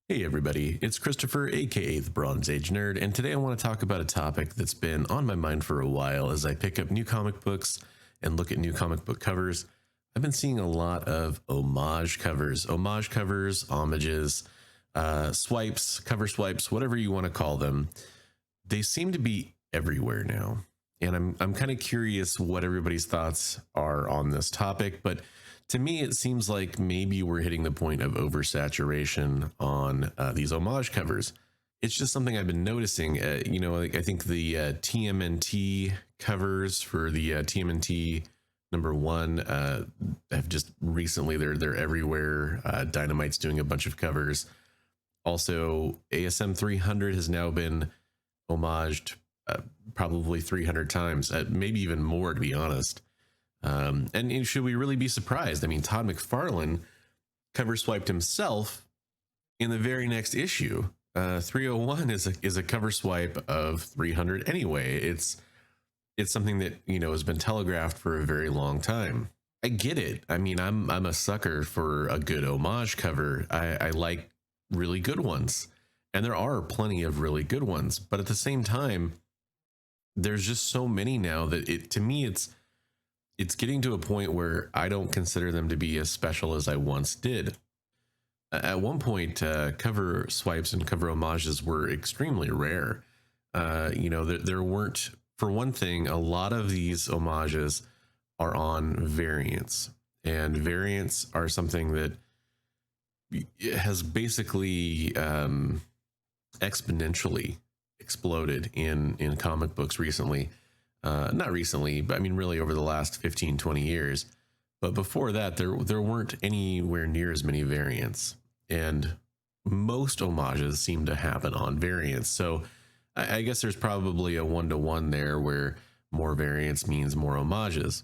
Hey everybody, it's Christopher, aka the Bronze Age Nerd, and today I want to talk about a topic that's been on my mind for a while as I pick up new comic books and look at new comic book covers. I've been seeing a lot of homage covers, homages, swipes, cover swipes, whatever you want to call them. They seem to be everywhere now. And I'm kind of curious what everybody's thoughts are on this topic, but to me, it seems like maybe we're hitting the point of oversaturation on these homage covers. It's just something I've been noticing. I think the TMNT covers for the TMNT #1 have just recently they're everywhere. Dynamite's doing a bunch of covers. Also, ASM 300 has now been homaged probably 300 times, maybe even more, to be honest. And should we really be surprised? I mean, Todd McFarlane cover swiped himself in the very next issue. 301 is a cover swipe of 300 anyway. It's something that has been telegraphed for a very long time. I get it. I mean, I'm a sucker for a good homage cover. I like really good ones, and there are plenty of really good ones. But at the same time, there's just so many now that to me it's getting to a point where I don't consider them to be as special as I once did. At one point, cover swipes and cover homages were extremely rare. There weren't, for one thing, a lot of these homages are on variants, and variants are something that has basically exponentially exploded in comic books recently. Not recently, but I mean really over the last 15, 20 years. But before that, there weren't anywhere near as many variants. And most homages seem to happen on variants. So I guess there's probably a 1-to-1 there where more variants means more homages.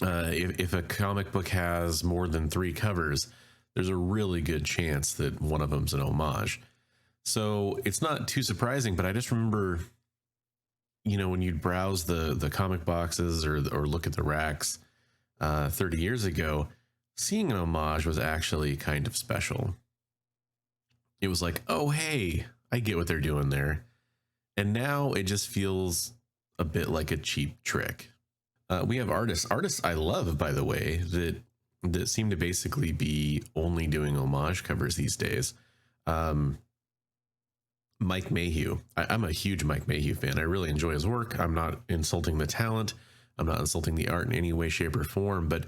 If a comic book has more than 3 covers, there's a really good chance that one of them's an homage. So it's not too surprising, but I just remember when you'd browse the comic boxes or look at the racks 30 years ago, seeing an homage was actually kind of special. It was like, oh, hey, I get what they're doing there. And now it just feels a bit like a cheap trick. We have artists I love, by the way, that seem to basically be only doing homage covers these days. Mike Mayhew. I'm a huge Mike Mayhew fan. I really enjoy his work. I'm not insulting the talent. I'm not insulting the art in any way, shape, or form, but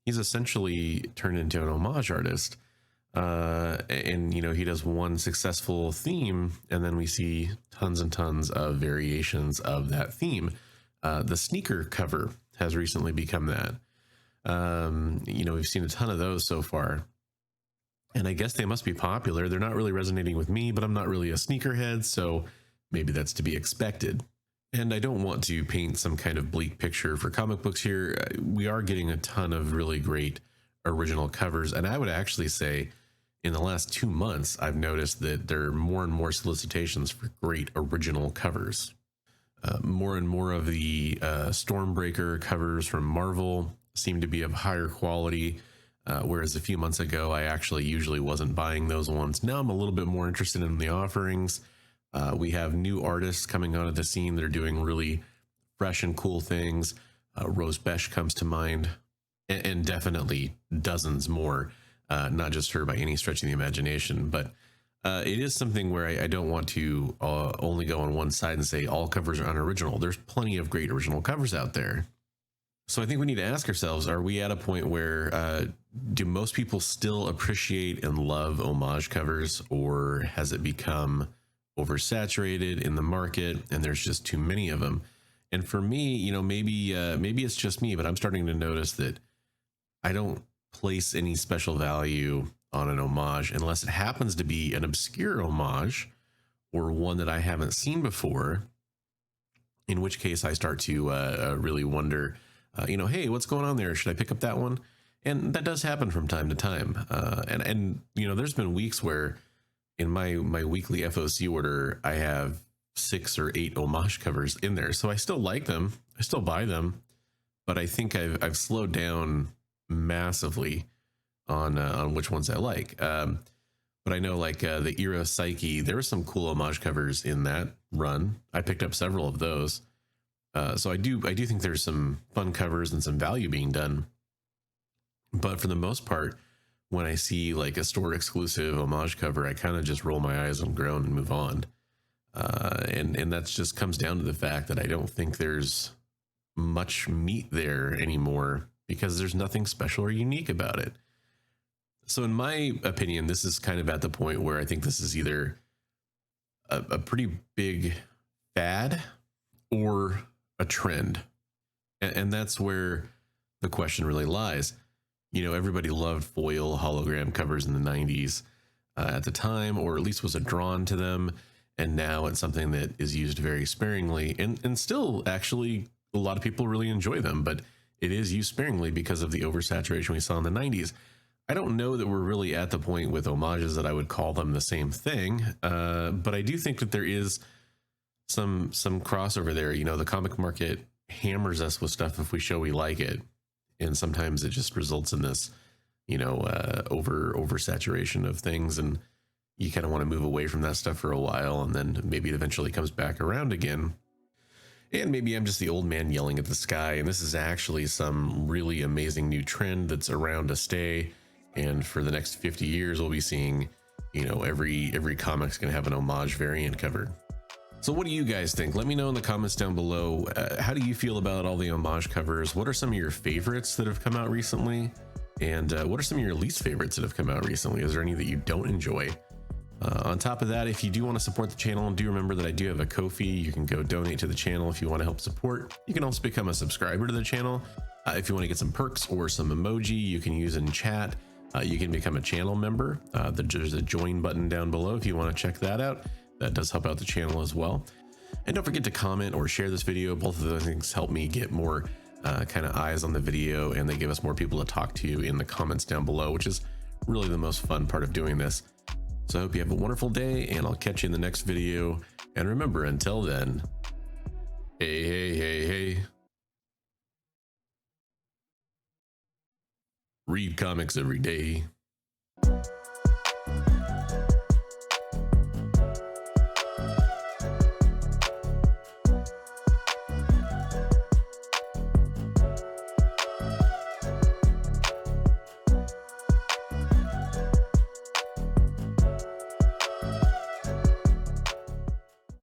he's essentially turned into an homage artist. And he does one successful theme, and then we see tons and tons of variations of that theme. The sneaker cover has recently become that. We've seen a ton of those so far. And I guess they must be popular. They're not really resonating with me, but I'm not really a sneakerhead, so maybe that's to be expected. And I don't want to paint some kind of bleak picture for comic books here. We are getting a ton of really great original covers. And I would actually say in the last 2 months, I've noticed that there are more and more solicitations for great original covers. More and more of the Stormbreaker covers from Marvel seem to be of higher quality. Whereas a few months ago, I actually usually wasn't buying those ones. Now I'm a little bit more interested in the offerings. We have new artists coming onto the scene that are doing really fresh and cool things. Rose Besh comes to mind, and definitely dozens more. Not just her by any stretch of the imagination, but it is something where I don't want to only go on one side and say all covers are unoriginal. There's plenty of great original covers out there. So I think we need to ask ourselves, are we at a point where do most people still appreciate and love homage covers, or has it become oversaturated in the market and there's just too many of them? And for me, maybe it's just me, but I'm starting to notice that I don't place any special value on an homage unless it happens to be an obscure homage or one that I haven't seen before, in which case I start to really wonder, hey, what's going on there? Should I pick up that one? And that does happen from time to time. And there's been weeks where in my weekly FOC order, I have 6 or 8 homage covers in there. So I still like them. I still buy them. But I think I've slowed down massively on which ones I like. But I know like the Era Psyche, there were some cool homage covers in that run. I picked up several of those. So I do think there's some fun covers and some value being done. But for the most part, when I see like a store exclusive homage cover, I kind of just roll my eyes and groan and move on. And that's just comes down to the fact that I don't think there's much meat there anymore because there's nothing special or unique about it. So in my opinion, this is kind of at the point where I think this is either a pretty big fad or a trend. And that's where the question really lies. You know, everybody loved foil hologram covers in the 90s at the time, or at least was drawn to them. And now it's something that is used very sparingly, and still actually a lot of people really enjoy them, but it is used sparingly because of the oversaturation we saw in the 90s. I don't know that we're really at the point with homages that I would call them the same thing, but I do think that there is some crossover there. You know, the comic market hammers us with stuff if we show we like it, and sometimes it just results in this, you know, oversaturation of things, and you kind of want to move away from that stuff for a while, and then maybe it eventually comes back around again. And maybe I'm just the old man yelling at the sky, and this is actually some really amazing new trend that's around to stay. And for the next 50 years, we'll be seeing, you know, every comic's going to have an homage variant cover. So what do you guys think? Let me know in the comments down below. How do you feel about all the homage covers? What are some of your favorites that have come out recently? And what are some of your least favorites that have come out recently? Is there any that you don't enjoy? On top of that, if you do want to support the channel, do remember that I do have a Ko-fi. You can go donate to the channel if you want to help support. You can also become a subscriber to the channel. If you want to get some perks or some emoji you can use in chat, you can become a channel member. There's a join button down below if you want to check that out. That does help out the channel as well. And don't forget to comment or share this video. Both of those things help me get more kind of eyes on the video, and they give us more people to talk to in the comments down below, which is really the most fun part of doing this. So I hope you have a wonderful day, and I'll catch you in the next video. And remember, until then, hey. Read comics every day.